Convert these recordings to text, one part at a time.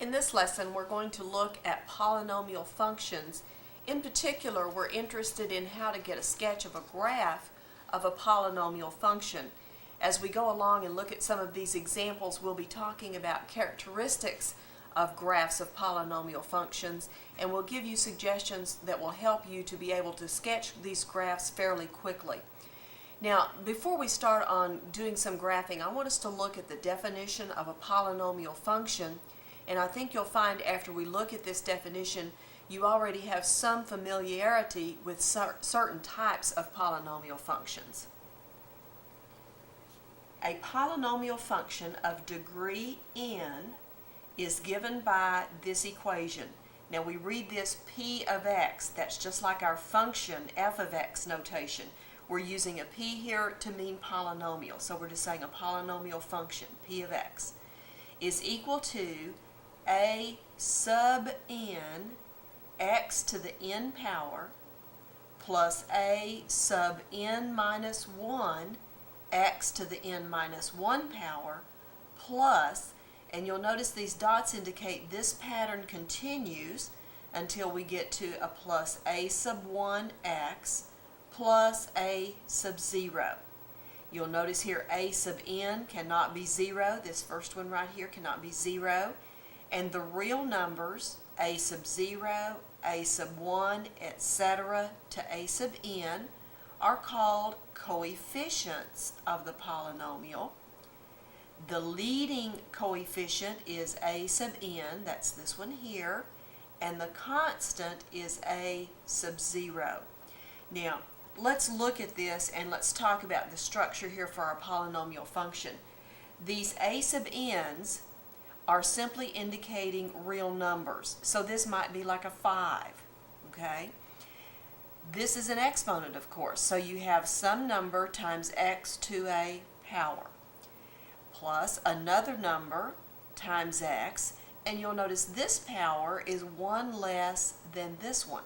In this lesson, we're going to look at polynomial functions. In particular, we're interested in how to get a sketch of a graph of a polynomial function. As we go along and look at some of these examples, we'll be talking about characteristics of graphs of polynomial functions, and we'll give you suggestions that will help you to be able to sketch these graphs fairly quickly. Now, before we start on doing some graphing, I want us to look at the definition of a polynomial function. And I think you'll find after we look at this definition, you already have some familiarity with certain types of polynomial functions. A polynomial function of degree n is given by this equation. Now we read this p of x, that's just like our function f of x notation. We're using a p here to mean polynomial, so we're just saying a polynomial function, p of x, is equal to a sub n x to the n power plus a sub n minus 1 x to the n minus 1 power plus, and you'll notice these dots indicate this pattern continues until we get to a plus a sub 1 x plus a sub 0. You'll notice here a sub n cannot be 0. This first one right here cannot be 0. And the real numbers, a sub 0, a sub 1, etc. to a sub n, are called coefficients of the polynomial. The leading coefficient is a sub n, that's this one here, and the constant is a sub 0. Now, let's look at this and let's talk about the structure here for our polynomial function. These a sub n's are simply indicating real numbers. So this might be like a 5, okay? This is an exponent, of course, so you have some number times x to a power plus another number times x, and you'll notice this power is 1 less than this one.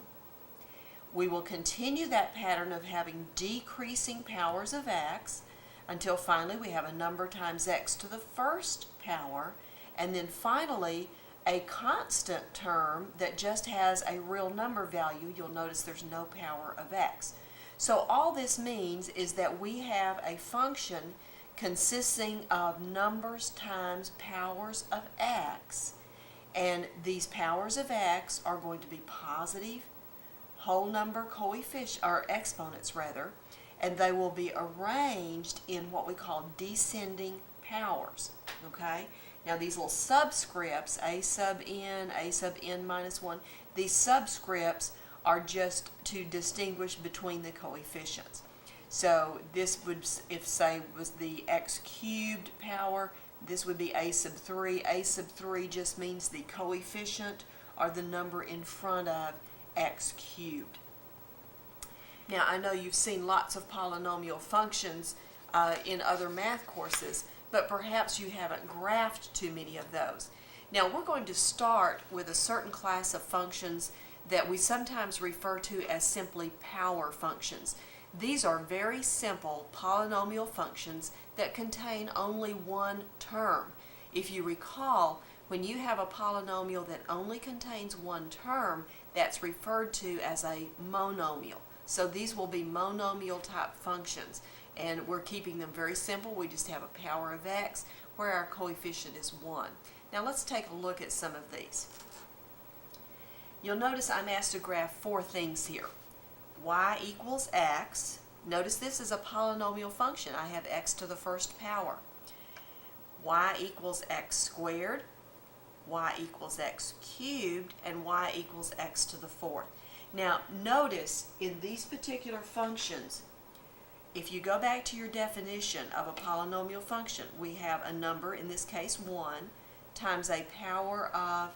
We will continue that pattern of having decreasing powers of x until finally we have a number times x to the first power, and then finally a constant term that just has a real number value. You'll notice there's no power of x. So all this means is that we have a function consisting of numbers times powers of x, and these powers of x are going to be positive whole number coefficient, or exponents rather, and they will be arranged in what we call descending powers, okay? Now these little subscripts, a sub n minus 1, these subscripts are just to distinguish between the coefficients. So this would, if say was the x cubed power, this would be a sub 3. A sub 3 just means the coefficient or the number in front of x cubed. Now I know you've seen lots of polynomial functions in other math courses, but perhaps you haven't graphed too many of those. Now we're going to start with a certain class of functions that we sometimes refer to as simply power functions. These are very simple polynomial functions that contain only one term. If you recall, when you have a polynomial that only contains one term, that's referred to as a monomial. So these will be monomial type functions, and we're keeping them very simple. We just have a power of x where our coefficient is 1. Now let's take a look at some of these. You'll notice I'm asked to graph 4 things here. Y equals x. Notice this is a polynomial function. I have x to the first power. Y equals x squared, y equals x cubed, and y equals x to the 4th. Now notice in these particular functions, if you go back to your definition of a polynomial function, we have a number, in this case 1, times a power of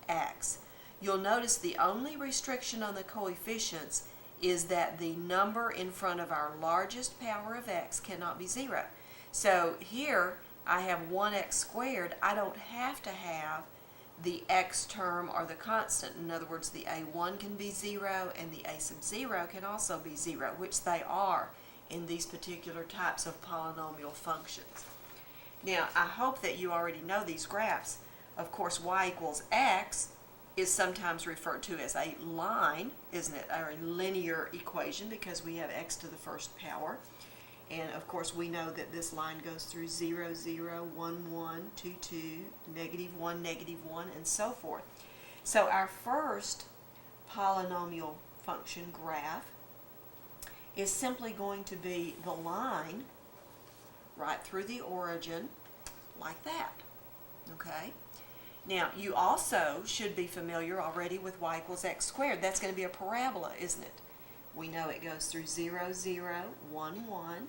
x. You'll notice the only restriction on the coefficients is that the number in front of our largest power of x cannot be 0. So here I have 1x squared. I don't have to have the x term or the constant. In other words, the a1 can be 0 and the a sub 0 can also be 0, which they are in these particular types of polynomial functions. Now, I hope that you already know these graphs. Of course, y equals x is sometimes referred to as a line, isn't it? Or a linear equation because we have x to the first power. And of course, we know that this line goes through 0, 0, 1, 1, 2, 2, negative 1, negative 1, and so forth. So our first polynomial function graph is simply going to be the line right through the origin like that. Okay? Now, you also should be familiar already with y equals x squared. That's going to be a parabola, isn't it? We know it goes through 0, 0, 1, 1,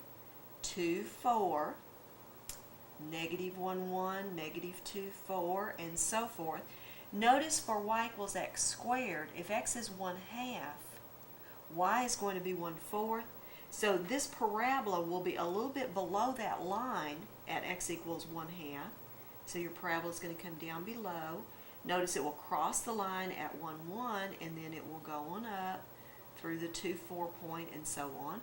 2, 4, negative 1, 1, negative 2, 4, and so forth. Notice for y equals x squared, if x is 1/2, y is going to be 1/4. So this parabola will be a little bit below that line at x equals 1/2. So your parabola is going to come down below. Notice it will cross the line at 1, 1, and then it will go on up through the 2, 4 point and so on.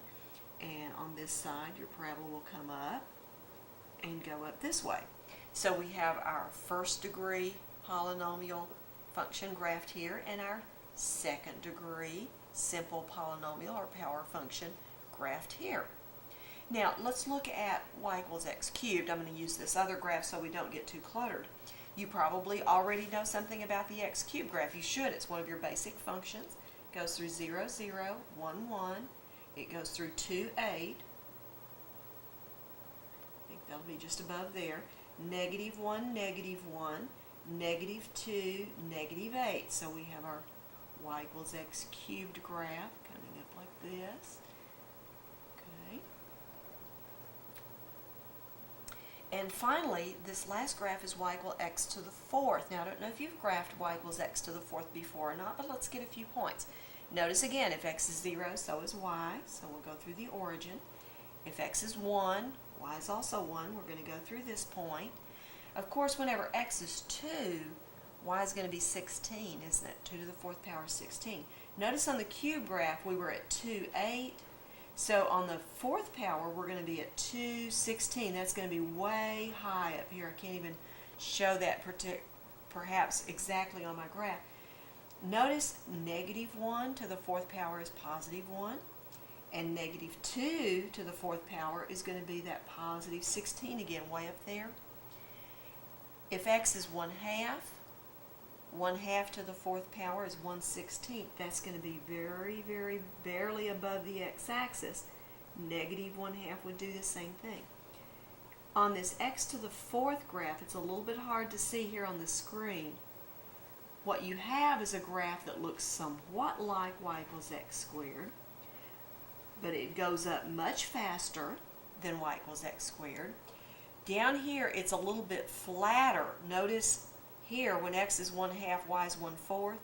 And on this side, your parabola will come up and go up this way. So we have our first degree polynomial function graphed here and our second degree simple polynomial or power function graphed here. Now let's look at y equals x cubed. I'm going to use this other graph so we don't get too cluttered. You probably already know something about the x cubed graph. You should. It's one of your basic functions. It goes through 0, 0, 1, 1. It goes through 2, 8. I think that'll be just above there. Negative 1, negative 1, negative 2, negative 8. So we have our y equals x cubed graph coming up like this. Okay. And finally, this last graph is y equals x to the fourth. Now, I don't know if you've graphed y equals x to the fourth before or not, but let's get a few points. Notice again, if x is 0, so is y. So we'll go through the origin. If x is 1, y is also 1. We're going to go through this point. Of course, whenever x is 2, y is going to be 16, isn't it? 2 to the fourth power is 16. Notice on the cube graph, we were at 2, 8. So on the fourth power, we're going to be at 2, 16. That's going to be way high up here. I can't even show that perhaps exactly on my graph. Notice negative 1 to the fourth power is positive 1. And negative 2 to the fourth power is going to be that positive 16 again, way up there. If x is 1/2, 1/2 to the fourth power is 1/16. That's going to be very, very barely above the x-axis. Negative 1/2 would do the same thing. On this x to the fourth graph, it's a little bit hard to see here on the screen. What you have is a graph that looks somewhat like y equals x squared, but it goes up much faster than y equals x squared. Down here, it's a little bit flatter. Notice here, when x is 1/2, y is 1/4.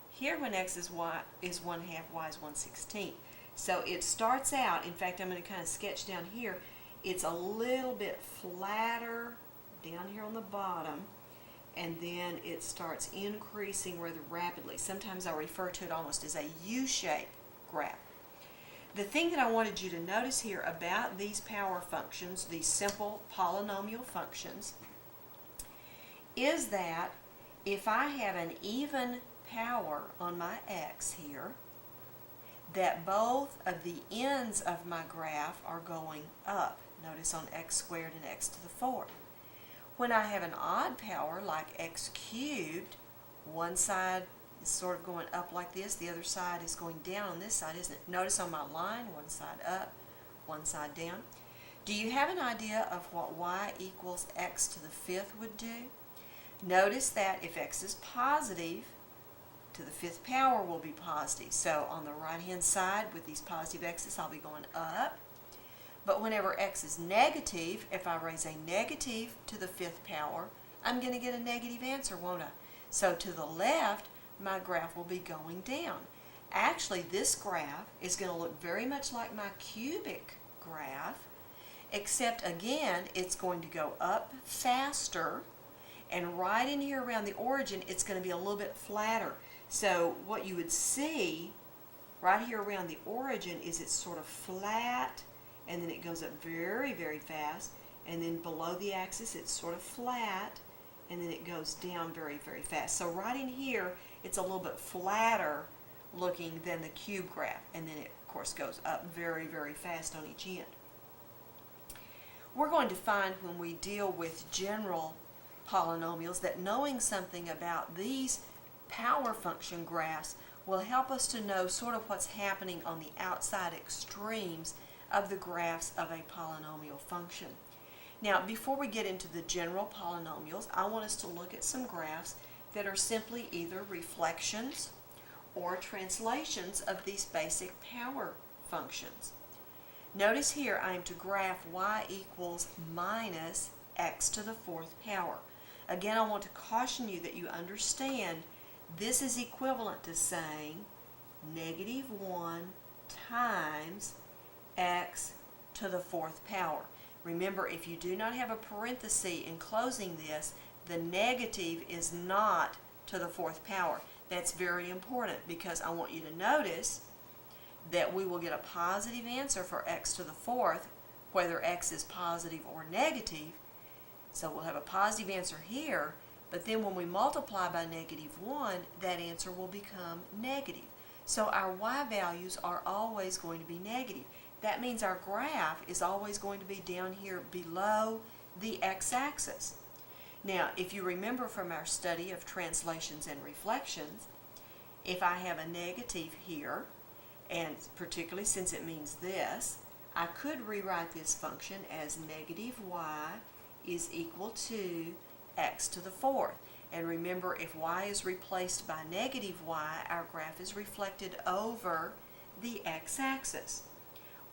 Here, when x is 1/2, y is 1/16. So it starts out, in fact, I'm going to kind of sketch down here, it's a little bit flatter down here on the bottom, and then it starts increasing rather rapidly. Sometimes I refer to it almost as a U-shaped graph. The thing that I wanted you to notice here about these power functions, these simple polynomial functions, is that if I have an even power on my x here, that both of the ends of my graph are going up. Notice on x squared and x to the fourth. When I have an odd power like x cubed, one side is sort of going up like this, the other side is going down on this side, isn't it? Notice on my line, one side up, one side down. Do you have an idea of what y equals x to the fifth would do? Notice that if x is positive, to the fifth power will be positive. So on the right hand side with these positive x's, I'll be going up. But whenever x is negative, if I raise a negative to the fifth power, I'm going to get a negative answer, won't I? So to the left, my graph will be going down. Actually, this graph is going to look very much like my cubic graph, except again, it's going to go up faster, and right in here around the origin, it's going to be a little bit flatter. So what you would see right here around the origin is it's sort of flat, and then it goes up very, very fast, and then below the axis it's sort of flat, and then it goes down very, very fast. So right in here, it's a little bit flatter looking than the cube graph, and then it, of course, goes up very, very fast on each end. We're going to find when we deal with general polynomials that knowing something about these power function graphs will help us to know sort of what's happening on the outside extremes of the graphs of a polynomial function. Now, before we get into the general polynomials, I want us to look at some graphs that are simply either reflections or translations of these basic power functions. Notice here I am to graph y equals minus x to the fourth power. Again, I want to caution you that you understand this is equivalent to saying negative 1 times x to the fourth power. Remember, if you do not have a parenthesis enclosing this, the negative is not to the fourth power. That's very important because I want you to notice that we will get a positive answer for x to the fourth, whether x is positive or negative. So we'll have a positive answer here, but then when we multiply by negative 1, that answer will become negative. So our y values are always going to be negative. That means our graph is always going to be down here below the x-axis. Now, if you remember from our study of translations and reflections, if I have a negative here, and particularly since it means this, I could rewrite this function as negative y is equal to x to the fourth. And remember, if y is replaced by negative y, our graph is reflected over the x-axis.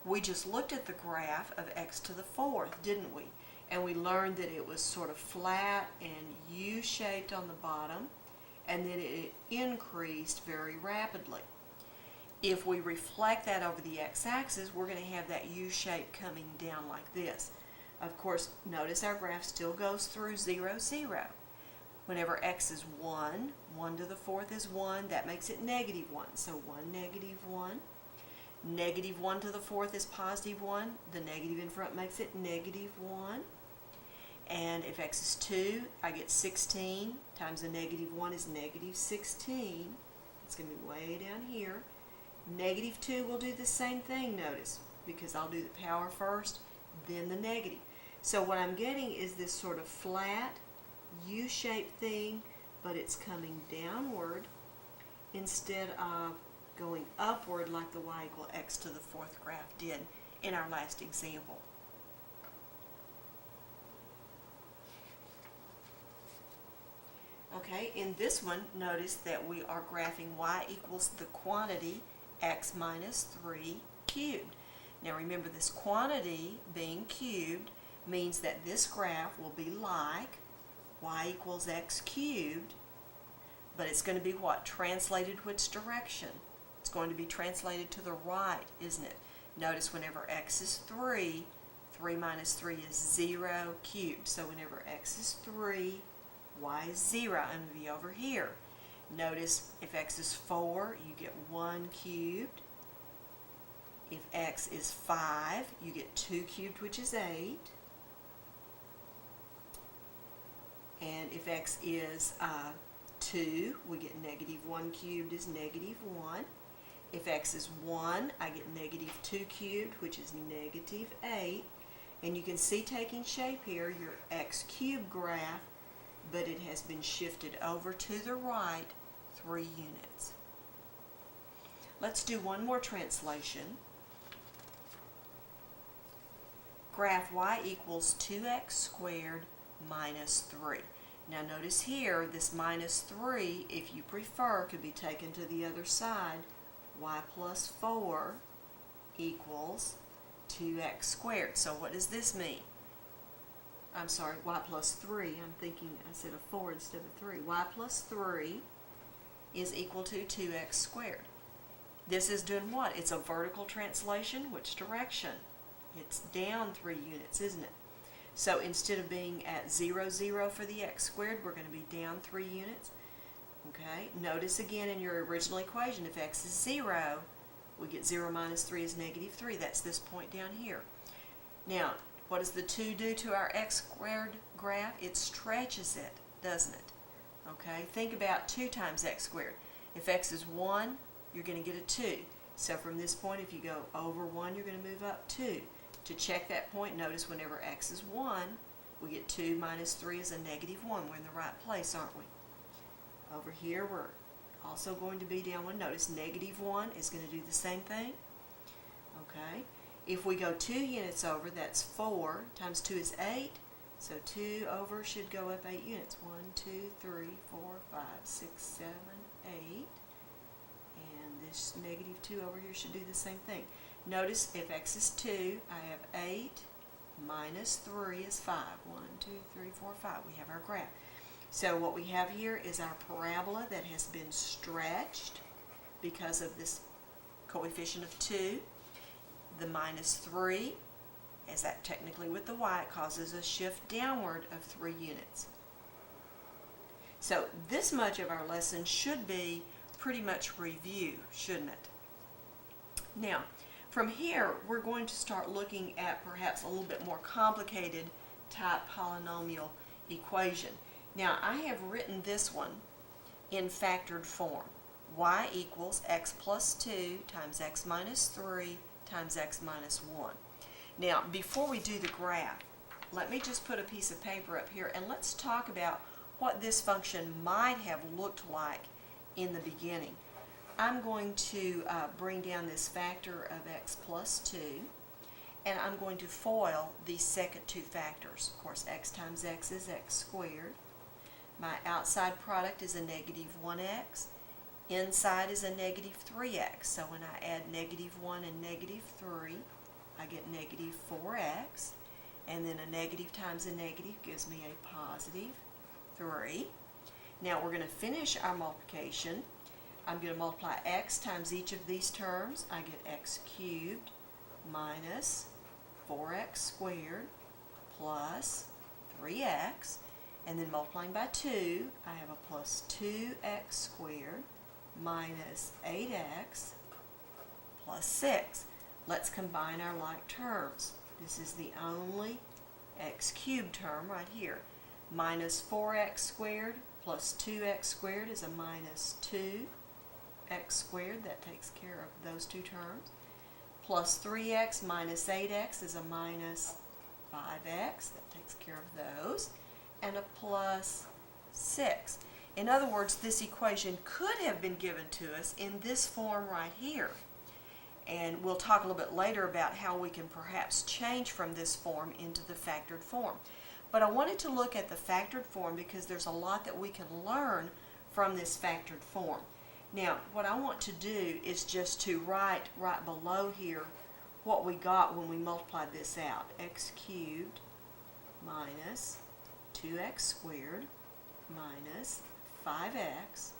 We just looked at the graph of x to the fourth, didn't we? And we learned that it was sort of flat and U-shaped on the bottom, and then it increased very rapidly. If we reflect that over the x-axis, we're going to have that U-shape coming down like this. Of course, notice our graph still goes through 0, 0. Whenever x is 1, 1 to the fourth is 1, that makes it negative 1. So 1, negative 1. Negative 1 to the fourth is positive 1. The negative in front makes it negative 1. And if x is 2, I get 16 times the negative 1 is negative 16. It's going to be way down here. Negative 2 will do the same thing, notice, because I'll do the power first, then the negative. So what I'm getting is this sort of flat U-shaped thing, but it's coming downward instead of going upward like the y equal x to the fourth graph did in our last example. Okay, in this one, notice that we are graphing y equals the quantity x minus 3 cubed. Now remember, this quantity being cubed means that this graph will be like y equals x cubed, but it's going to be what? Translated which direction? It's going to be translated to the right, isn't it? Notice whenever x is 3, 3 minus 3 is 0 cubed. So whenever x is 3, y is 0. I'm going to be over here. Notice if x is 4, you get 1 cubed. If x is 5, you get 2 cubed, which is 8. And if x is 2, we get negative 1 cubed is negative 1. If x is 1, I get negative 2 cubed, which is negative 8. And you can see taking shape here your x cubed graph, but it has been shifted over to the right 3 units. Let's do one more translation. Graph y equals 2x squared minus 3. Now notice here, this minus 3, if you prefer, could be taken to the other side. Y plus 4 equals 2x squared. So what does this mean? I'm sorry, y plus 3. I'm thinking I said a 4 instead of 3. Y plus 3 is equal to 2x squared. This is doing what? It's a vertical translation. Which direction? It's down 3 units, isn't it? So instead of being at 0, 0 for the x squared, we're going to be down 3 units. Okay, notice again in your original equation, if x is 0, we get 0 minus 3 is negative 3. That's this point down here. Now, what does the 2 do to our x squared graph? It stretches it. doesn't it? Okay, think about 2 times x squared. If x is 1, you're going to get a 2. So from this point, if you go over 1, you're going to move up 2. To check that point, notice whenever x is 1, we get 2 minus 3 is a negative 1. We're in the right place, aren't we? Over here, we're also going to be down 1. Notice negative 1 is going to do the same thing. Okay. If we go 2 units over, that's 4 times 2 is 8. So 2 over should go up 8 units. 1, 2, 3, 4, 5, 6, 7, 8. And this negative 2 over here should do the same thing. Notice if x is 2, I have 8 minus 3 is 5. 1, 2, 3, 4, 5. We have our graph. So what we have here is our parabola that has been stretched because of this coefficient of 2. The minus 3, as that technically with the y, it causes a shift downward of 3 units. So this much of our lesson should be pretty much review, shouldn't it? Now, from here, we're going to start looking at perhaps a little bit more complicated type polynomial equation. Now, I have written this one in factored form. Y equals x plus 2 times x minus 3 times x minus 1. Now, before we do the graph, let me just put a piece of paper up here and let's talk about what this function might have looked like in the beginning. I'm going to bring down this factor of x plus 2, and I'm going to FOIL these second two factors. Of course, x times x is x squared. My outside product is a negative 1x. Inside is a negative 3x. So when I add negative 1 and negative 3, I get negative 4x. And then a negative times a negative gives me a positive 3. Now we're going to finish our multiplication. I'm going to multiply x times each of these terms. I get x cubed minus 4x squared plus 3x. And then multiplying by 2, I have a plus 2x squared minus 8x plus 6. Let's combine our like terms. This is the only x cubed term right here. Minus 4x squared plus 2x squared is a minus 2x squared. That takes care of those two terms. Plus 3x minus 8x is a minus 5x. That takes care of those. And a plus 6. In other words, this equation could have been given to us in this form right here. And we'll talk a little bit later about how we can perhaps change from this form into the factored form. But I wanted to look at the factored form because there's a lot that we can learn from this factored form. Now, what I want to do is just to write right below here what we got when we multiplied this out. X cubed minus 2x squared minus 5x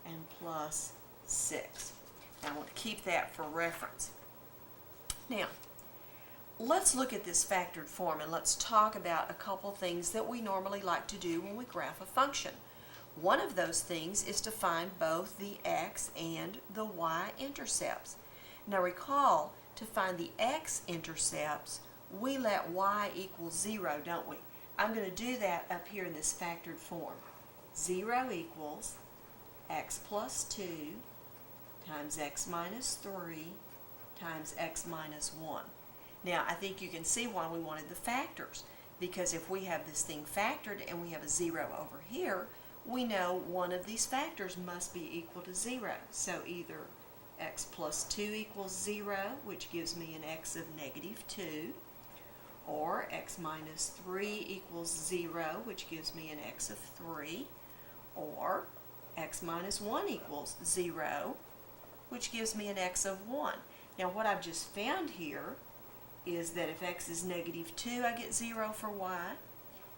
and plus 6. Now I want to keep that for reference. Now, let's look at this factored form and let's talk about a couple things that we normally like to do when we graph a function. One of those things is to find both the x and the y intercepts. Now recall, to find the x-intercepts, we let y equal 0, don't we? I'm going to do that up here in this factored form. 0 equals x plus 2 times x minus 3 times x minus 1. Now, I think you can see why we wanted the factors, because if we have this thing factored and we have a 0 over here, we know one of these factors must be equal to 0. So either x plus 2 equals 0, which gives me an x of negative 2, or x minus 3 equals 0, which gives me an x of 3, or x minus 1 equals 0, which gives me an x of 1. Now what I've just found here is that if x is negative 2, I get 0 for y.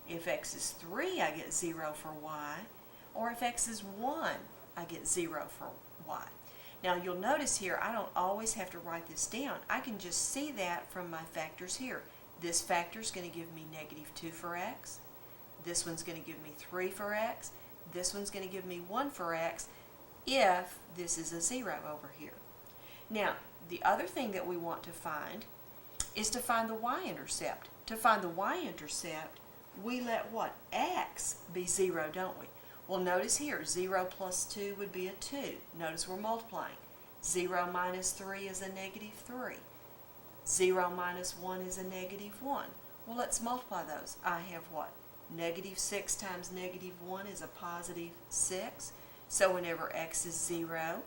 If x is 3, I get 0 for y. Or if x is 1, I get 0 for y. Now you'll notice here, I don't always have to write this down. I can just see that from my factors here. This factor is going to give me negative 2 for x. This one's going to give me 3 for x. This one's going to give me 1 for x if this is a 0 over here. Now, the other thing that we want to find is to find the y-intercept. To find the y-intercept, we let what? X be 0, don't we? Well, notice here, 0 plus 2 would be a 2. Notice we're multiplying. 0 minus 3 is a negative 3. 0 minus 1 is a negative 1. Well, let's multiply those. I have what? Negative 6 times negative 1 is a positive 6. So whenever x is 0,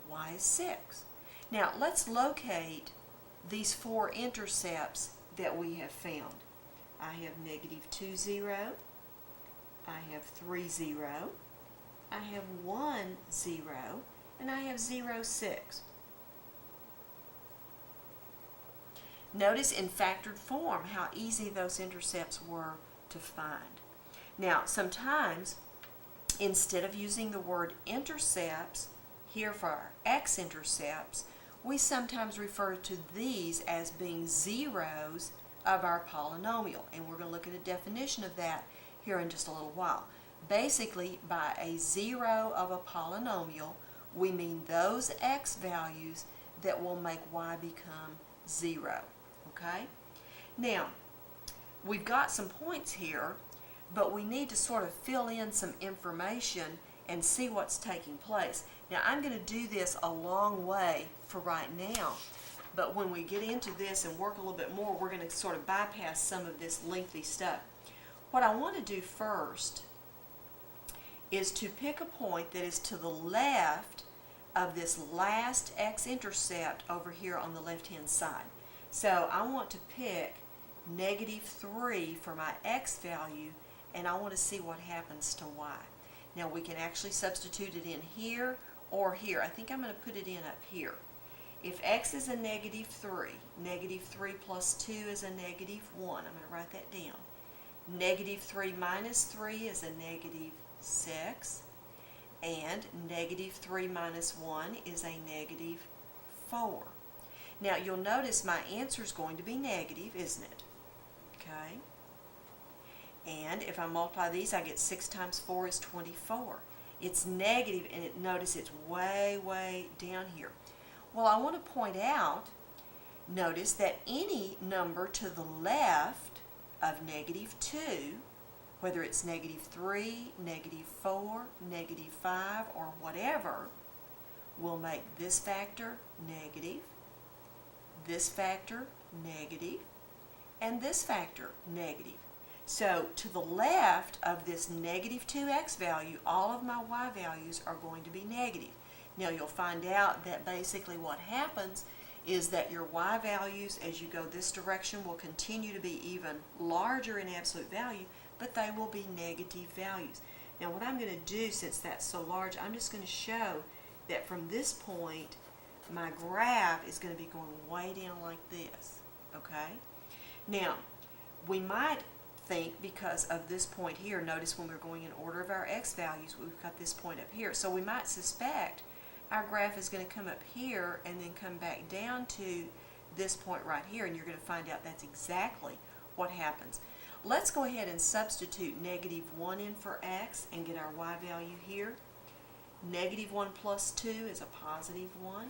y is 6. Now, let's locate these 4 intercepts that we have found. I have negative 2, 0. I have 3, 0. I have 1, 0. And I have 0, 6. Notice in factored form how easy those intercepts were to find. Now, sometimes, instead of using the word intercepts here for our x-intercepts, we sometimes refer to these as being zeros of our polynomial. And we're going to look at a definition of that here in just a little while. Basically, by a zero of a polynomial, we mean those x values that will make y become 0. Okay? Now, we've got some points here, but we need to sort of fill in some information and see what's taking place. Now, I'm going to do this a long way for right now, but when we get into this and work a little bit more, we're going to sort of bypass some of this lengthy stuff. What I want to do first is to pick a point that is to the left of this last x-intercept over here on the left-hand side. So I want to pick negative 3 for my x value, and I want to see what happens to y. Now, we can actually substitute it in here or here. I think I'm going to put it in up here. If x is a negative 3, negative 3 plus 2 is a negative 1. I'm going to write that down. Negative 3 minus 3 is a negative 6. And negative 3 minus 1 is a negative 4. Now, you'll notice my answer is going to be negative, isn't it? Okay. And if I multiply these, I get 6 times 4 is 24. It's negative, and notice it's way, way down here. Well, I want to point out, notice that any number to the left of negative 2, whether it's negative 3, negative 4, negative 5, or whatever, will make this factor negative, this factor negative, and this factor negative. So to the left of this negative 2x value, all of my y values are going to be negative. Now you'll find out that basically what happens is that your y values as you go this direction will continue to be even larger in absolute value, but they will be negative values. Now what I'm going to do, since that's so large, I'm just going to show that from this point my graph is going to be going way down like this. Okay? Now we might think, because of this point here, notice when we're going in order of our x values, we've got this point up here. So we might suspect our graph is going to come up here and then come back down to this point right here, and you're going to find out that's exactly what happens. Let's go ahead and substitute negative 1 in for x and get our y value here. Negative 1 plus 2 is a positive 1.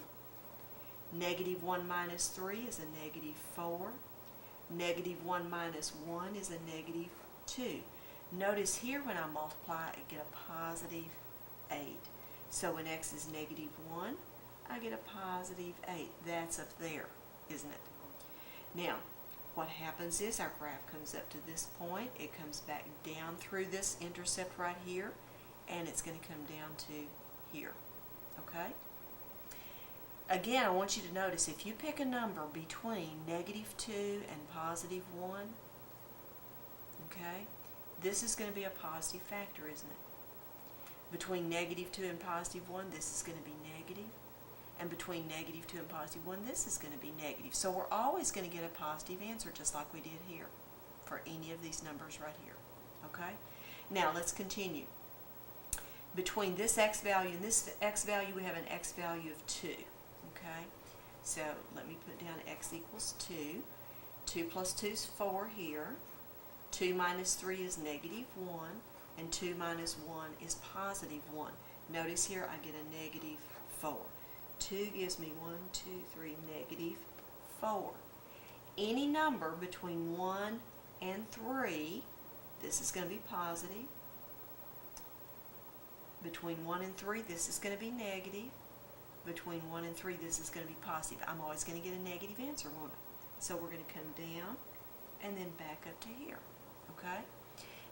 Negative 1 minus 3 is a negative 4. Negative 1 minus 1 is a negative 2. Notice here when I multiply, I get a positive 8. So when x is negative 1, I get a positive 8. That's up there, isn't it? Now, what happens is our graph comes up to this point. It comes back down through this intercept right here, and it's going to come down to here. Okay? Again, I want you to notice, if you pick a number between negative 2 and positive 1, okay, this is going to be a positive factor, isn't it? Between negative 2 and positive 1, this is going to be negative. And between negative 2 and positive 1, this is going to be negative. So we're always going to get a positive answer, just like we did here, for any of these numbers right here. Okay? Now, let's continue. Between this x value and this x value, we have an x value of 2. Okay, so let me put down x equals 2. 2 plus 2 is 4 here. 2 minus 3 is negative 1. And 2 minus 1 is positive 1. Notice here I get a negative 4. 2 gives me 1, 2, 3, negative 4. Any number between 1 and 3 this is going to be positive. Between 1 and 3, this is going to be negative. Between 1 and 3, this is going to be positive. I'm always going to get a negative answer, won't I? So we're going to come down and then back up to here, okay?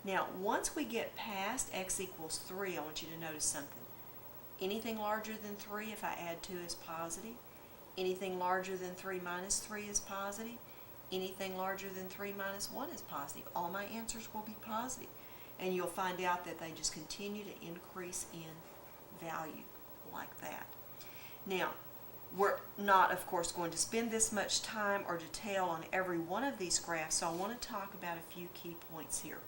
Now, once we get past x equals 3, I want you to notice something. Anything larger than 3, if I add 2, is positive. Anything larger than 3 minus 3 is positive. Anything larger than 3 minus 1 is positive. All my answers will be positive. And you'll find out that they just continue to increase in value like that. Now, we're not, of course, going to spend this much time or detail on every one of these graphs, so I want to talk about a few key points here.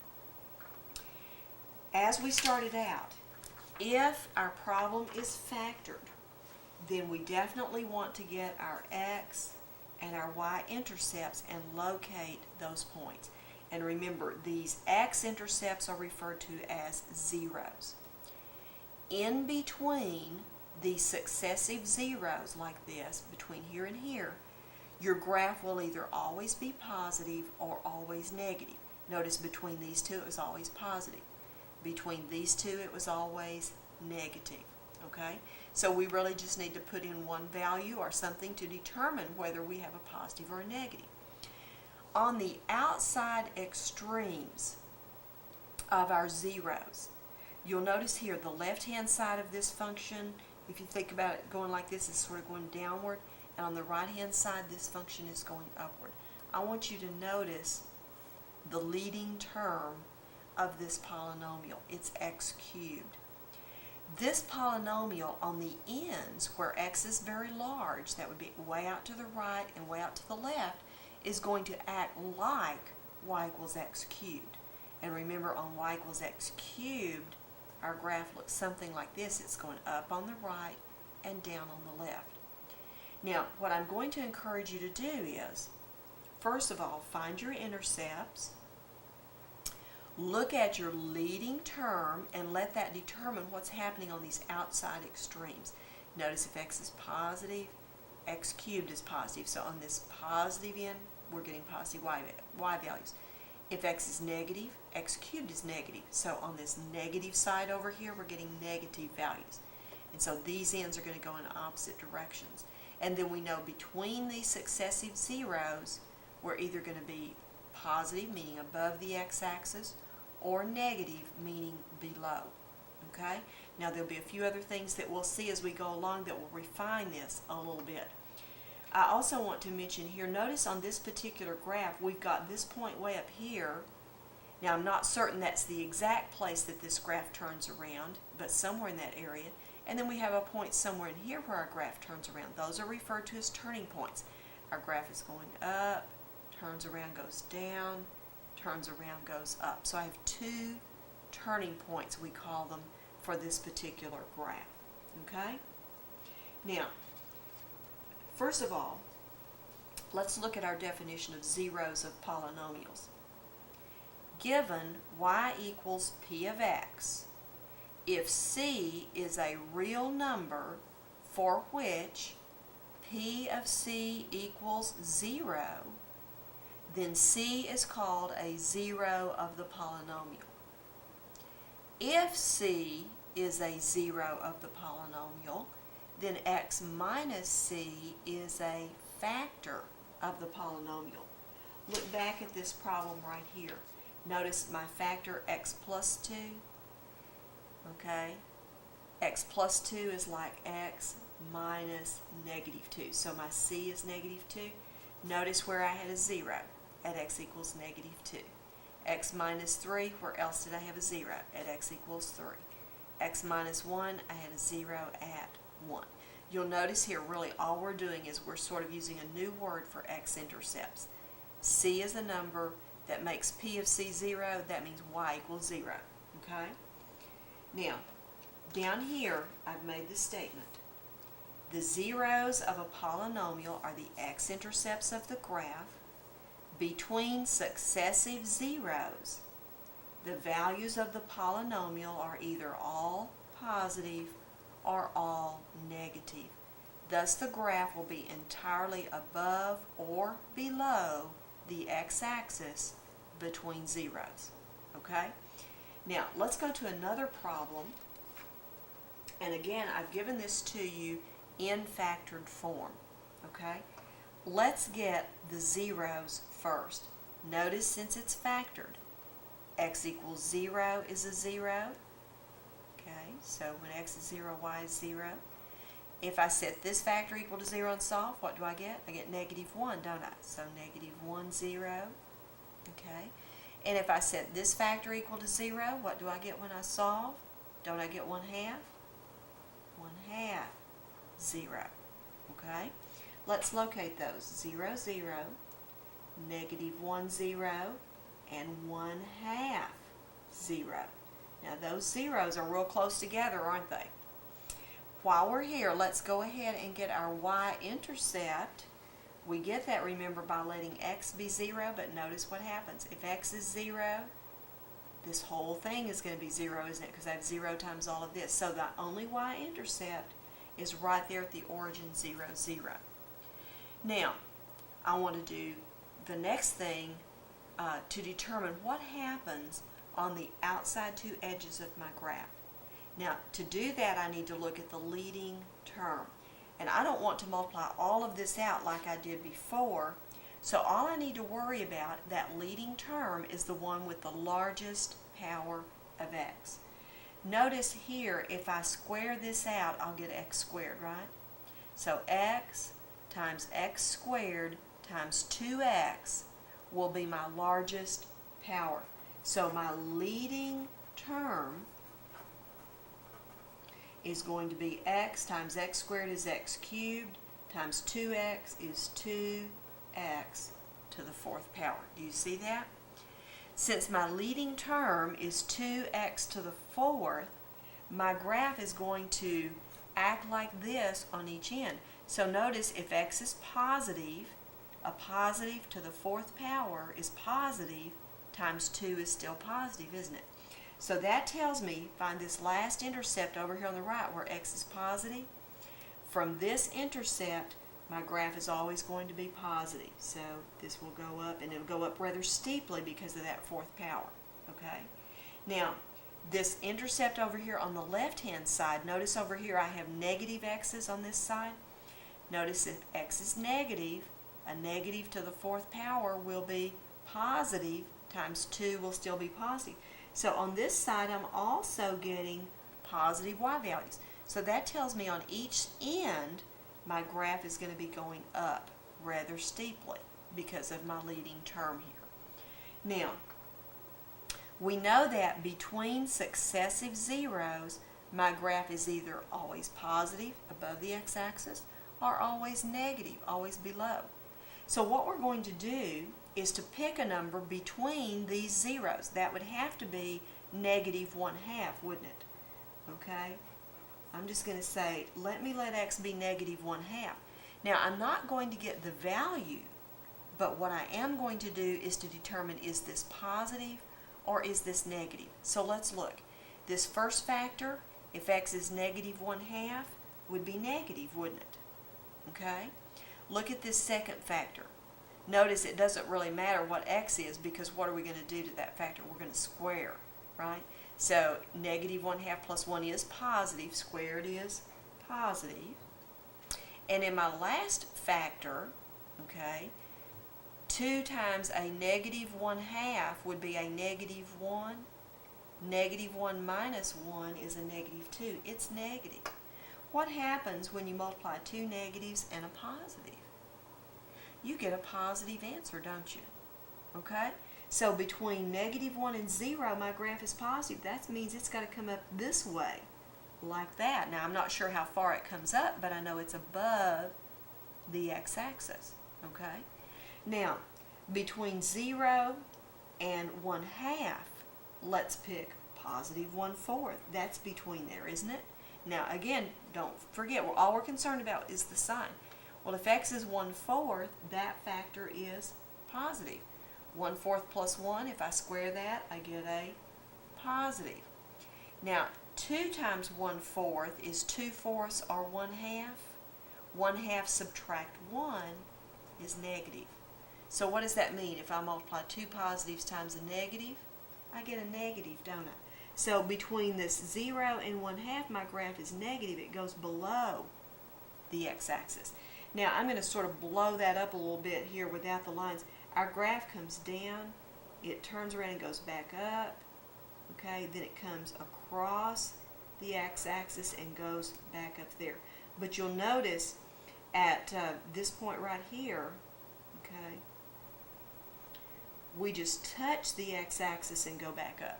As we started out, if our problem is factored, then we definitely want to get our x and our y-intercepts and locate those points. And remember, these x-intercepts are referred to as zeros. In between these successive zeros like this, between here and here, your graph will either always be positive or always negative. Notice between these two it was always positive. Between these two it was always negative. Okay? So we really just need to put in one value or something to determine whether we have a positive or a negative. On the outside extremes of our zeros, you'll notice here the left-hand side of this function, if you think about it going like this, is sort of going downward, and on the right-hand side this function is going upward. I want you to notice the leading term of this polynomial. It's x cubed. This polynomial on the ends, where x is very large, that would be way out to the right and way out to the left, is going to act like y equals x cubed. And remember, on y equals x cubed, our graph looks something like this. It's going up on the right and down on the left. Now, what I'm going to encourage you to do is, first of all, find your intercepts, look at your leading term, and let that determine what's happening on these outside extremes. Notice if x is positive, x cubed is positive. So on this positive end, we're getting positive y values. If x is negative, x cubed is negative. So on this negative side over here, we're getting negative values. And so these ends are going to go in opposite directions. And then we know between these successive zeros, we're either going to be positive, meaning above the x-axis, or negative, meaning below. Okay? Now there'll be a few other things that we'll see as we go along that will refine this a little bit. I also want to mention here, notice on this particular graph, we've got this point way up here. Now I'm not certain that's the exact place that this graph turns around, but somewhere in that area. And then we have a point somewhere in here where our graph turns around. Those are referred to as turning points. Our graph is going up, turns around, goes down, turns around, goes up. So I have two turning points, we call them, for this particular graph. Okay? Now, first of all, let's look at our definition of zeros of polynomials. Given y equals p of x, if c is a real number for which p of c equals 0, then c is called a zero of the polynomial. If c is a zero of the polynomial, then x minus c is a factor of the polynomial. Look back at this problem right here. Notice my factor x plus 2. Okay? X plus 2 is like x minus negative 2. So my c is negative 2. Notice where I had a 0 at x equals negative 2. X minus 3, where else did I have a 0? At x equals 3. X minus 1, I had a 0 at 1. You'll notice here really all we're doing is we're sort of using a new word for x-intercepts. C is a number that makes p of c 0. That means y equals 0. Okay? Now, down here I've made the statement. The zeros of a polynomial are the x-intercepts of the graph. Between successive zeros, the values of the polynomial are either all positive or all negative. Thus the graph will be entirely above or below the x-axis between zeros. okay? Now, let's go to another problem. And again, I've given this to you in factored form, okay? Let's get the zeros first. Notice since it's factored, x equals 0 is a 0. Okay, so when x is 0, y is 0. If I set this factor equal to 0 and solve, what do I get? I get negative 1, don't I? So negative 1, 0. Okay, and if I set this factor equal to 0, what do I get when I solve? Don't I get 1/2? 1/2, 0. Okay, let's locate those. 0, 0, negative 1, 0, and 1/2, 0. Now those zeros are real close together, aren't they? While we're here, let's go ahead and get our y-intercept. We get that, remember, by letting x be 0, but notice what happens. If x is 0, this whole thing is going to be 0, isn't it? Because I have 0 times all of this. So the only y-intercept is right there at the origin, 0, 0. Now, I want to do the next thing to determine what happens on the outside two edges of my graph. Now, to do that, I need to look at the leading term. And I don't want to multiply all of this out like I did before. So all I need to worry about, that leading term, is the one with the largest power of x. Notice here, if I square this out, I'll get x squared, right? So x times x squared times 2x will be my largest power. So my leading term is going to be x times x squared is x cubed times 2x is 2x to the 4th power. Do you see that? Since my leading term is 2x to the 4th, my graph is going to act like this on each end. So notice if x is positive, a positive to the 4th power is positive times 2 is still positive, isn't it? So that tells me, find this last intercept over here on the right where x is positive. From this intercept, my graph is always going to be positive. So this will go up, and it'll go up rather steeply because of that 4th power. Okay? Now, this intercept over here on the left-hand side, notice over here I have negative x's on this side. Notice if x is negative, a negative to the 4th power will be positive times 2 will still be positive. So on this side, I'm also getting positive y values. So that tells me on each end, my graph is going to be going up rather steeply because of my leading term here. Now, we know that between successive zeros, my graph is either always positive above the x-axis or always negative, always below. So what we're going to do is to pick a number between these zeros. That would have to be negative 1/2, wouldn't it? Okay? I'm just going to say, let x be negative 1/2. Now, I'm not going to get the value, but what I am going to do is to determine, is this positive or is this negative? So let's look. This first factor, if x is negative 1/2, would be negative, wouldn't it? Okay? Look at this second factor. Notice it doesn't really matter what x is, because what are we going to do to that factor? We're going to square, right? So negative 1/2 plus 1 is positive, squared is positive. And in my last factor, okay, 2 times a negative 1/2 would be a negative 1. Negative 1 minus 1 is a negative 2. It's negative. What happens when you multiply two negatives and a positive? You get a positive answer, don't you? Okay? So between negative 1 and 0, my graph is positive. That means it's got to come up this way, like that. Now, I'm not sure how far it comes up, but I know it's above the x-axis. Okay? Now, between 0 and 1/2, let's pick positive 1/4. That's between there, isn't it? Now, again, don't forget, all we're concerned about is the sign. Well, if x is 1/4, that factor is positive. 1/4 plus 1, if I square that, I get a positive. Now, 2 times 1/4 is 2/4 or 1/2. 1/2 subtract 1 is negative. So what does that mean if I multiply two positives times a negative? I get a negative, don't I? So between this 0 and 1/2, my graph is negative. It goes below the x-axis. Now I'm going to sort of blow that up a little bit here without the lines. Our graph comes down, it turns around and goes back up, okay, then it comes across the x-axis and goes back up there. But you'll notice at this point right here, okay, we just touch the x-axis and go back up,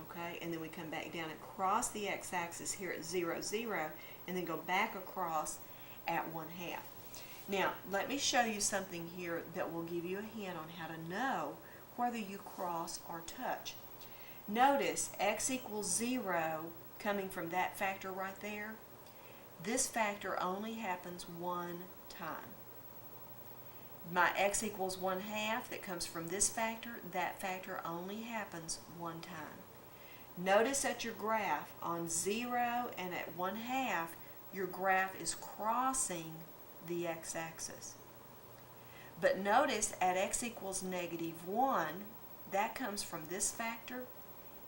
okay, and then we come back down and cross the x-axis here at 0, 0, and then go back across at 1/2. Now, let me show you something here that will give you a hint on how to know whether you cross or touch. Notice x equals 0 coming from that factor right there. This factor only happens one time. My x equals 1/2 that comes from this factor, that factor only happens one time. Notice at your graph on 0 and at 1/2, your graph is crossing the x-axis. But notice at x equals -1, that comes from this factor.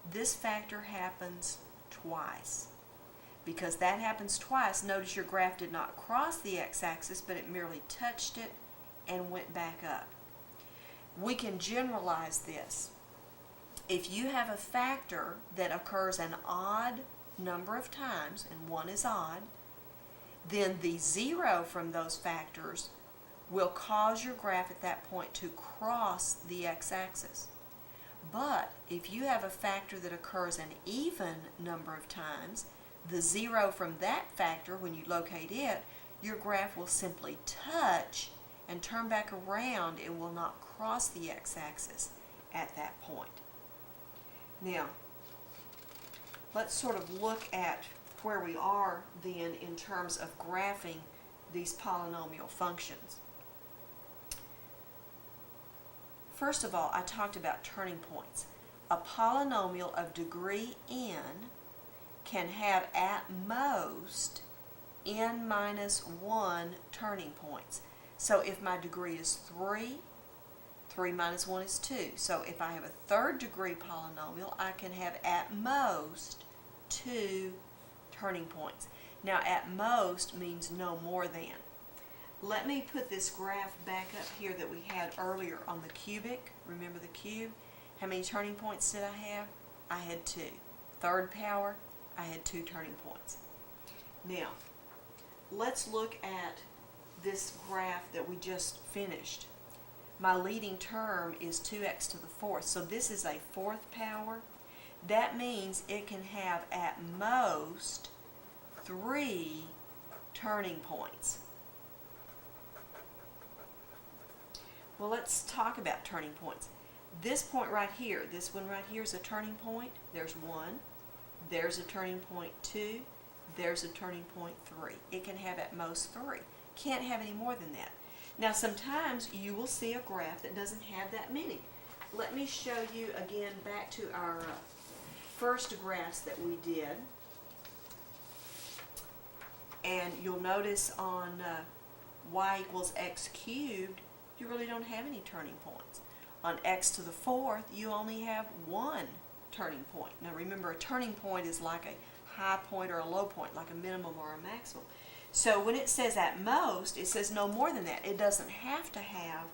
This factor happens twice. Because that happens twice, notice your graph did not cross the x-axis, but it merely touched it and went back up. We can generalize this. If you have a factor that occurs an odd number of times, and 1 is odd, then the 0 from those factors will cause your graph at that point to cross the x-axis. But if you have a factor that occurs an even number of times, the 0 from that factor, when you locate it, your graph will simply touch and turn back around. It will not cross the x-axis at that point. Now, let's sort of look at where we are then in terms of graphing these polynomial functions. First of all, I talked about turning points. A polynomial of degree n can have at most n minus 1 turning points. So if my degree is 3, 3 minus 1 is 2. So if I have a third degree polynomial, I can have at most 2 turning points. Now at most means no more than. Let me put this graph back up here that we had earlier on the cubic. Remember the cube? How many turning points did I have? I had 2. Third power, I had 2 turning points. Now, let's look at this graph that we just finished. My leading term is 2x to the 4th, so this is a 4th power. That means it can have at most 3 turning points. Well, let's talk about turning points. This point right here, this one right here is a turning point. There's 1. There's a turning point 2. There's a turning point 3. It can have at most 3. Can't have any more than that. Now sometimes you will see a graph that doesn't have that many. Let me show you again back to our first graphs that we did. And you'll notice on y equals x cubed, you really don't have any turning points. On x to the 4th, you only have 1 turning point. Now remember, a turning point is like a high point or a low point, like a minimum or a maximum. So when it says at most, it says no more than that. It doesn't have to have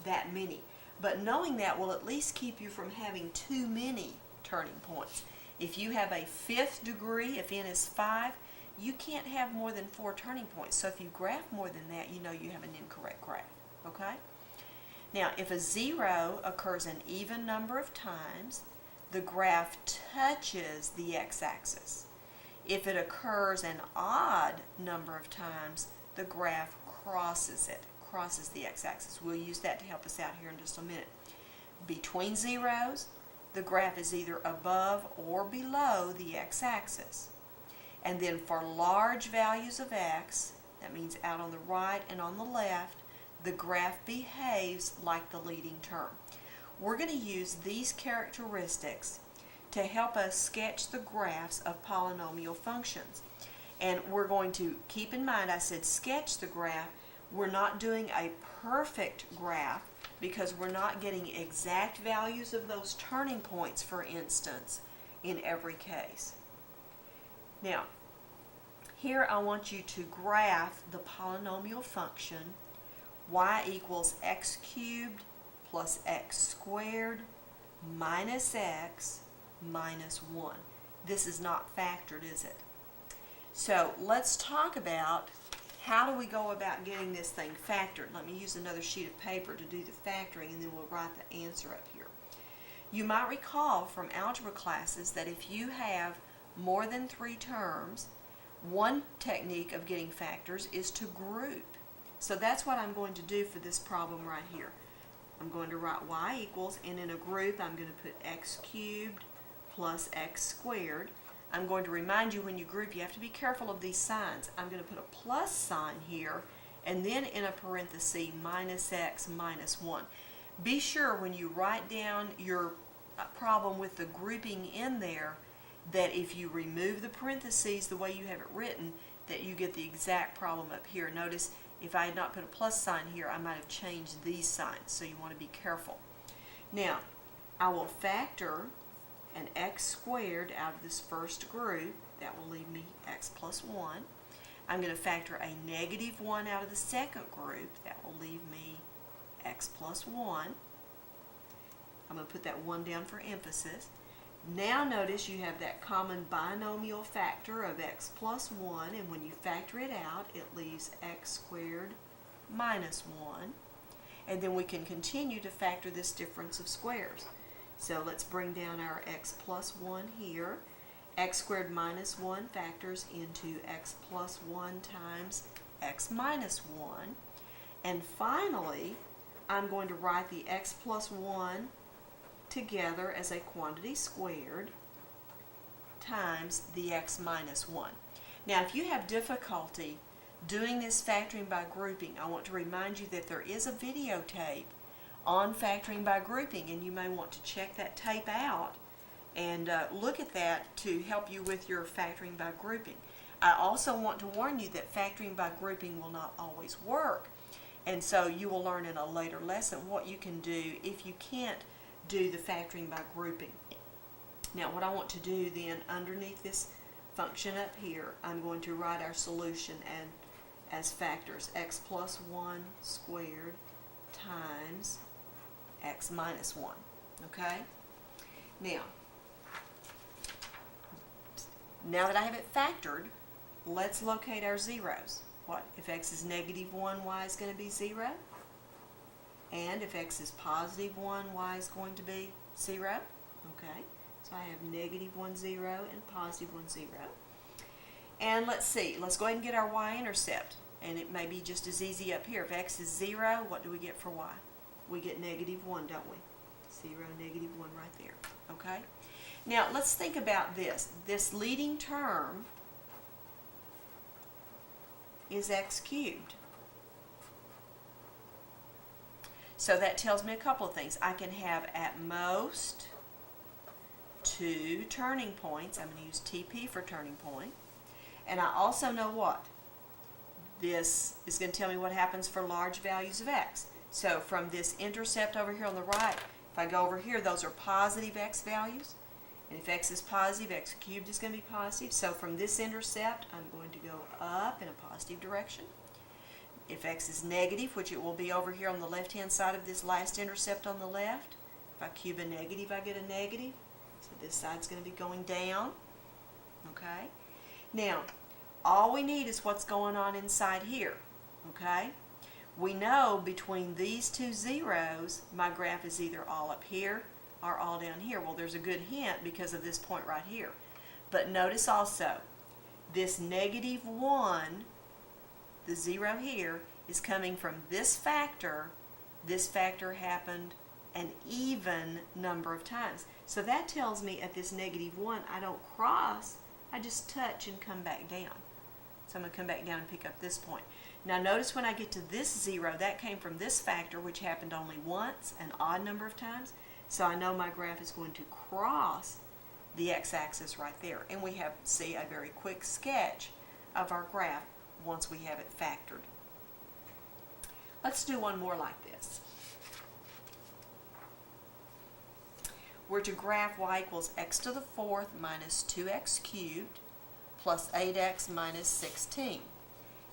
that many. But knowing that will at least keep you from having too many turning points. If you have a 5th degree, if n is 5, you can't have more than 4 turning points. So if you graph more than that, you know you have an incorrect graph. Okay? Now, if a 0 occurs an even number of times, the graph touches the x-axis. If it occurs an odd number of times, the graph crosses it, crosses the x-axis. We'll use that to help us out here in just a minute. Between zeros, the graph is either above or below the x-axis. And then for large values of x, that means out on the right and on the left, the graph behaves like the leading term. We're going to use these characteristics to help us sketch the graphs of polynomial functions. And we're going to keep in mind, I said sketch the graph. We're not doing a perfect graph. because we're not getting exact values of those turning points, for instance, in every case. Now, here I want you to graph the polynomial function y equals x cubed plus x squared minus x minus 1. This is not factored, is it? So let's talk about how do we go about getting this thing factored. Let me use another sheet of paper to do the factoring, and then we'll write the answer up here. You might recall from algebra classes that if you have more than 3 terms, one technique of getting factors is to group. So that's what I'm going to do for this problem right here. I'm going to write y equals, and in a group I'm going to put x cubed plus x squared. I'm going to remind you, when you group, you have to be careful of these signs. I'm going to put a plus sign here, and then in a parenthesis, minus x minus 1. Be sure when you write down your problem with the grouping in there, that if you remove the parentheses the way you have it written, that you get the exact problem up here. Notice if I had not put a plus sign here, I might have changed these signs, so you want to be careful. Now, I will factor an x squared out of this first group. That will leave me x plus 1. I'm going to factor a negative 1 out of the second group. That will leave me x plus 1. I'm going to put that 1 down for emphasis. Now notice you have that common binomial factor of x plus 1, and when you factor it out, it leaves x squared minus 1. And then we can continue to factor this difference of squares. So let's bring down our x plus 1 here. X squared minus 1 factors into x plus 1 times x minus 1. And finally, I'm going to write the x plus 1 together as a quantity squared times the x minus 1. Now, if you have difficulty doing this factoring by grouping, I want to remind you that there is a videotape on factoring by grouping, and you may want to check that tape out and look at that to help you with your factoring by grouping. I also want to warn you that factoring by grouping will not always work, and so you will learn in a later lesson what you can do if you can't do the factoring by grouping. Now, what I want to do then, underneath this function up here, I'm going to write our solution and as factors, x plus 1 squared times x minus 1. Okay? Now that I have it factored, let's locate our zeros. What? If x is negative 1, y is going to be 0. And if x is positive 1, y is going to be 0. Okay? So I have negative 1, 0 and positive 1, 0. And let's see. Let's go ahead and get our y-intercept. And it may be just as easy up here. If x is 0, what do we get for y? We get negative 1, don't we? 0, negative 1 right there. Okay? Now, let's think about this. This leading term is x cubed. So that tells me a couple of things. I can have at most 2 turning points. I'm going to use TP for turning point. And I also know what? This is going to tell me what happens for large values of x. So from this intercept over here on the right, if I go over here, those are positive x values. And if x is positive, x cubed is going to be positive. So from this intercept, I'm going to go up in a positive direction. If x is negative, which it will be over here on the left-hand side of this last intercept on the left, if I cube a negative, I get a negative. So this side's going to be going down. Okay? Now, all we need is what's going on inside here. Okay? We know between these two zeros, my graph is either all up here or all down here. Well, there's a good hint because of this point right here. But notice also, this negative 1, the 0 here, is coming from this factor. This factor happened an even number of times. So that tells me at this negative 1, I don't cross, I just touch and come back down. So I'm going to come back down and pick up this point. Now notice when I get to this 0, that came from this factor, which happened only once, an odd number of times. So I know my graph is going to cross the x-axis right there. And we see a very quick sketch of our graph once we have it factored. Let's do one more like this. we're to graph y equals x to the fourth minus 2x cubed plus 8x minus 16.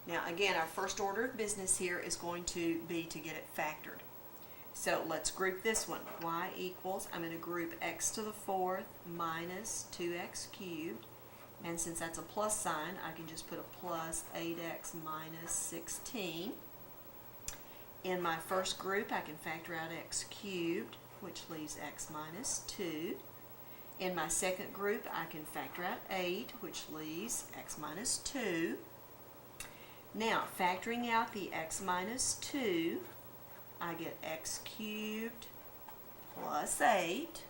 Now again, our first order of business here is going to be to get it factored. So let's group this one. Y equals, I'm going to group x to the fourth minus 2x cubed. And since that's a plus sign, I can just put a plus 8x minus 16. In my first group, I can factor out x cubed, which leaves x minus 2. In my second group, I can factor out 8, which leaves x minus 2. Now, factoring out the x minus 2, I get x cubed plus 8.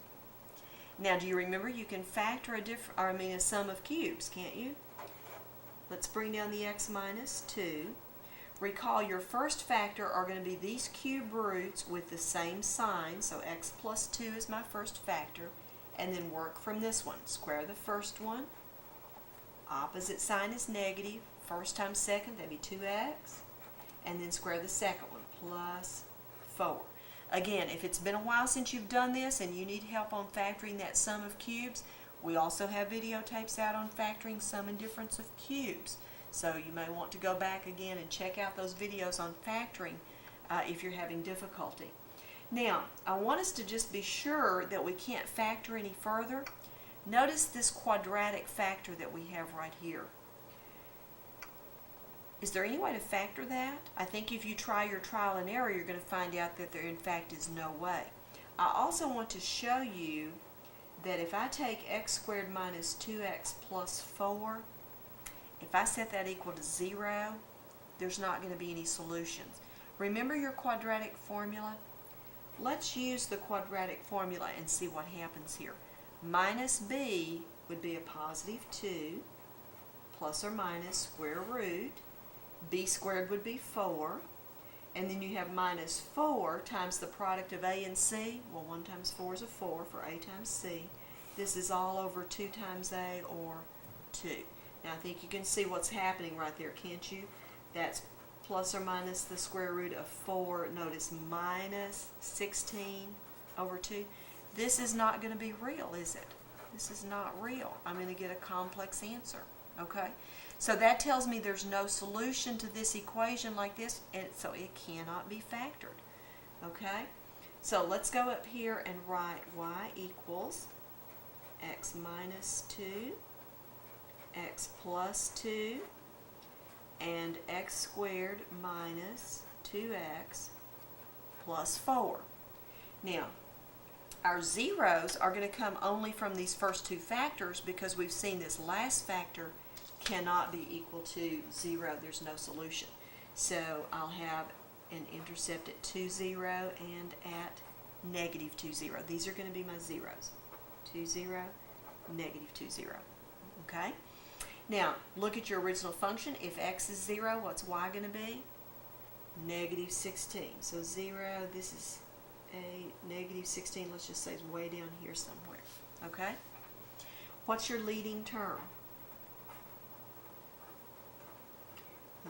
Now, do you remember you can factor a sum of cubes, can't you? Let's bring down the x minus 2. Recall your first factor are going to be these cube roots with the same sign, so x plus 2 is my first factor, and then work from this one. Square the first one, opposite sign is negative, first times second, that'd be 2x, and then square the second one, plus 4. Again, if it's been a while since you've done this and you need help on factoring that sum of cubes, we also have videotapes out on factoring sum and difference of cubes. So you may want to go back again and check out those videos on factoring if you're having difficulty. Now, I want us to just be sure that we can't factor any further. Notice this quadratic factor that we have right here. Is there any way to factor that? I think if you try your trial and error, you're going to find out that there in fact is no way. I also want to show you that if I take x squared minus 2x plus 4, if I set that equal to 0, there's not going to be any solutions. Remember your quadratic formula? Let's use the quadratic formula and see what happens here. Minus b would be a positive 2 plus or minus square root. B squared would be 4. And then you have minus 4 times the product of a and c. Well, 1 times 4 is a 4 for a times c. This is all over 2 times a, or 2. Now I think you can see what's happening right there, can't you? That's plus or minus the square root of 4. Notice minus 16 over 2. This is not going to be real, is it? This is not real. I'm going to get a complex answer. Okay? So that tells me there's no solution to this equation like this, and so it cannot be factored. Okay? So let's go up here and write y equals x minus 2, x plus 2, and x squared minus 2x plus 4. Now, our zeros are going to come only from these first two factors because we've seen this last factor cannot be equal to 0. There's no solution. So I'll have an intercept at 2, 0 and at negative 2, 0. These are going to be my zeros. 2, 0, negative 2, 0. Okay? Now, look at your original function. If x is 0, what's y going to be? Negative 16. So 0, this is a negative 16, let's just say it's way down here somewhere. Okay? What's your leading term?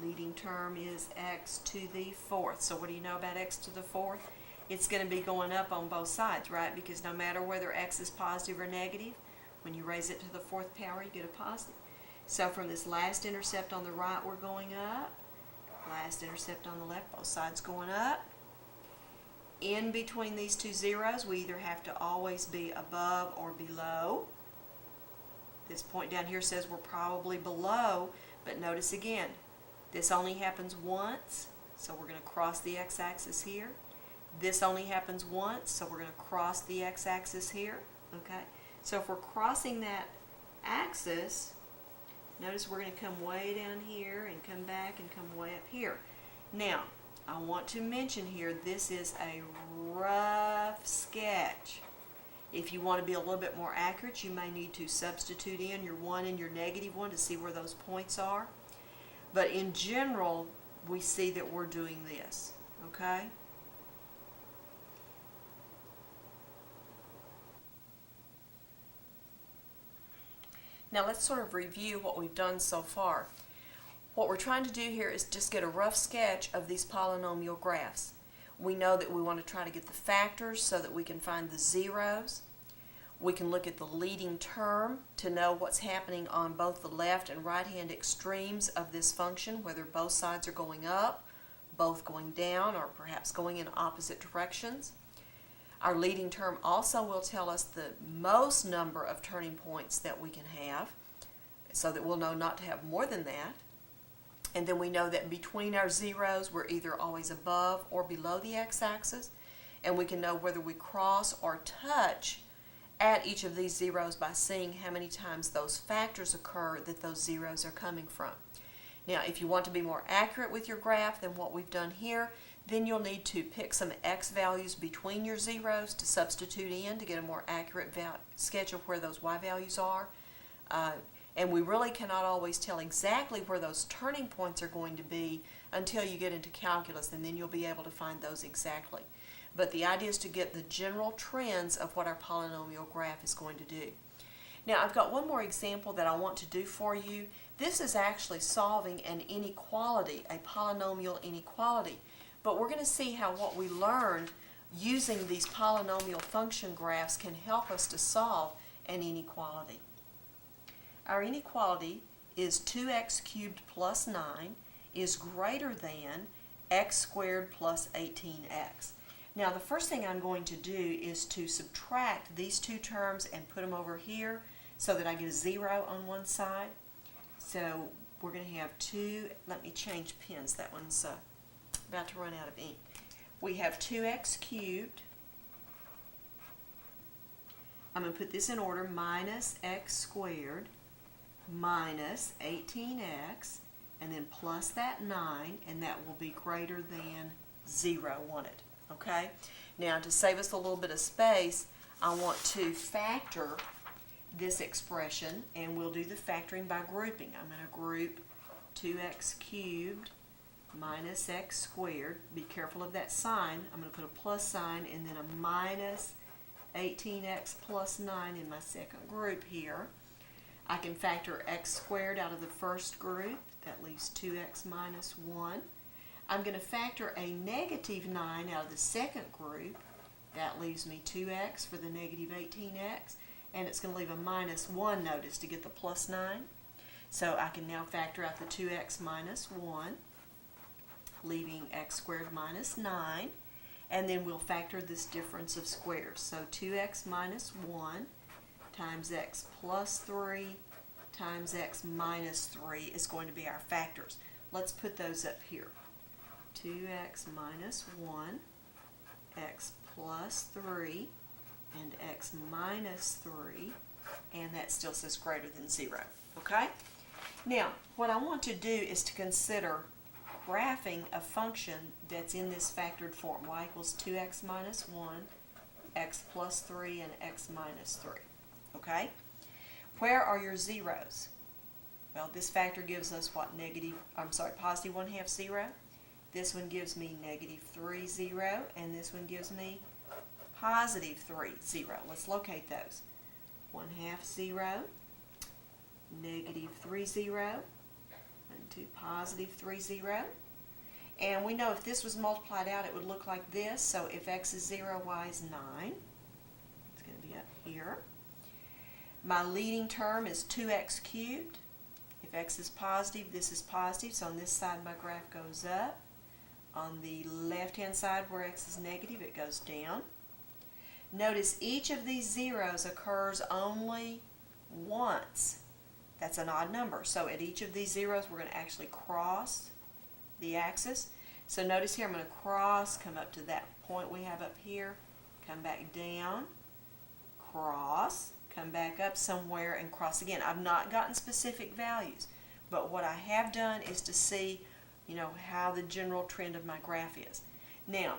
Leading term is x to the fourth. So what do you know about x to the fourth? It's going to be going up on both sides, right? Because no matter whether x is positive or negative, when you raise it to the fourth power, you get a positive. So from this last intercept on the right, we're going up. Last intercept on the left, both sides going up. In between these two zeros, we either have to always be above or below. This point down here says we're probably below, but notice again, this only happens once, so we're going to cross the x-axis here. This only happens once, so we're going to cross the x-axis here. Okay? So if we're crossing that axis, notice we're going to come way down here and come back and come way up here. Now, I want to mention here, this is a rough sketch. If you want to be a little bit more accurate, you may need to substitute in your 1 and your negative 1 to see where those points are. But in general, we see that we're doing this. Okay? Now let's sort of review what we've done so far. What we're trying to do here is just get a rough sketch of these polynomial graphs. We know that we want to try to get the factors so that we can find the zeros. We can look at the leading term to know what's happening on both the left and right hand extremes of this function, whether both sides are going up, both going down, or perhaps going in opposite directions. Our leading term also will tell us the most number of turning points that we can have, so that we'll know not to have more than that. And then we know that between our zeros, we're either always above or below the x-axis, and we can know whether we cross or touch at each of these zeros by seeing how many times those factors occur that those zeros are coming from. Now, if you want to be more accurate with your graph than what we've done here, then you'll need to pick some x values between your zeros to substitute in to get a more accurate sketch of where those y values are. And we really cannot always tell exactly where those turning points are going to be until you get into calculus, and then you'll be able to find those exactly. But the idea is to get the general trends of what our polynomial graph is going to do. Now, I've got one more example that I want to do for you. This is actually solving an inequality, a polynomial inequality. But we're going to see how what we learned using these polynomial function graphs can help us to solve an inequality. Our inequality is 2x cubed plus 9 is greater than x squared plus 18x. Now, the first thing I'm going to do is to subtract these two terms and put them over here so that I get a 0 on one side. So we're going to have 2, let me change pens, that one's about to run out of ink. We have 2x cubed. I'm going to put this in order, minus x squared minus 18x, and then plus that 9, and that will be greater than 0, won't it? Okay? Now, to save us a little bit of space, I want to factor this expression, and we'll do the factoring by grouping. I'm going to group 2x cubed minus x squared. Be careful of that sign. I'm going to put a plus sign and then a minus 18x plus 9 in my second group here. I can factor x squared out of the first group. That leaves 2x minus 1. I'm going to factor a negative 9 out of the second group. That leaves me 2x for the negative 18x. And it's going to leave a minus 1, notice, to get the plus 9. So I can now factor out the 2x minus 1, leaving x squared minus 9. And then we'll factor this difference of squares. So 2x minus 1 times x plus 3 times x minus 3 is going to be our factors. Let's put those up here. 2x minus 1, x plus 3, and x minus 3, and that still says greater than 0. Okay? Now, what I want to do is to consider graphing a function that's in this factored form. Y equals 2x minus 1, x plus 3, and x minus 3. Okay? Where are your zeros? Well, this factor gives us what? Positive 1/2 0. This one gives me negative 3 0, and this one gives me positive 3 0. Let's locate those. 1/2 0, negative 3 0, and 2 positive 3 0. And we know if this was multiplied out, it would look like this. So if x is 0, y is 9. It's going to be up here. My leading term is 2x cubed. If x is positive, this is positive. So on this side, my graph goes up. On the left-hand side, where x is negative, it goes down. Notice each of these zeros occurs only once. That's an odd number. So at each of these zeros, we're going to actually cross the axis. So notice here, I'm going to cross, come up to that point we have up here, come back down, cross, come back up somewhere, and cross again. I've not gotten specific values, but what I have done is to see, how the general trend of my graph is. Now,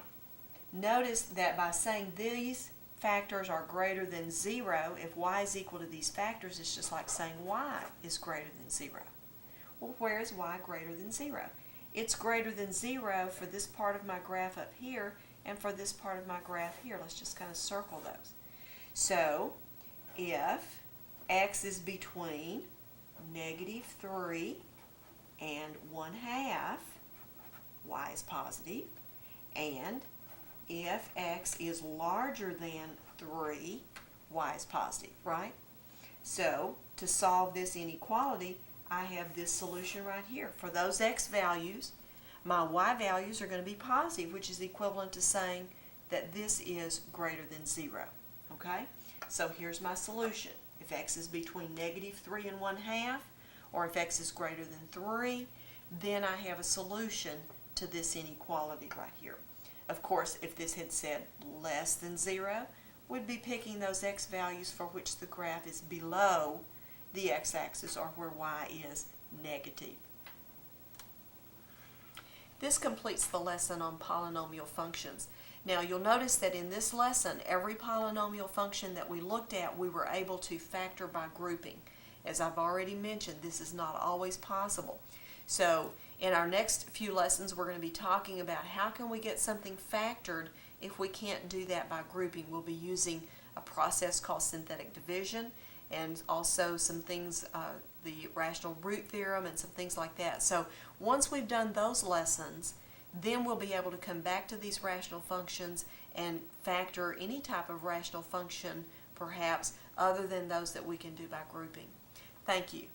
notice that by saying these factors are greater than 0, if y is equal to these factors, it's just like saying y is greater than 0. Well, where is y greater than 0? It's greater than 0 for this part of my graph up here and for this part of my graph here. Let's just kind of circle those. So, if x is between negative 3 and 1/2, y is positive, and if x is larger than 3, y is positive, right? So to solve this inequality, I have this solution right here. For those x values, my y values are going to be positive, which is equivalent to saying that this is greater than 0. Okay? So here's my solution. If x is between -3 1/2, or if x is greater than 3, then I have a solution to this inequality right here. Of course, if this had said less than 0, we'd be picking those x values for which the graph is below the x-axis, or where y is negative. This completes the lesson on polynomial functions. Now you'll notice that in this lesson, every polynomial function that we looked at, we were able to factor by grouping. As I've already mentioned, this is not always possible. So in our next few lessons, we're going to be talking about how can we get something factored if we can't do that by grouping. We'll be using a process called synthetic division, and also some things, the rational root theorem and some things like that. So once we've done those lessons, then we'll be able to come back to these rational functions and factor any type of rational function, perhaps, other than those that we can do by grouping. Thank you.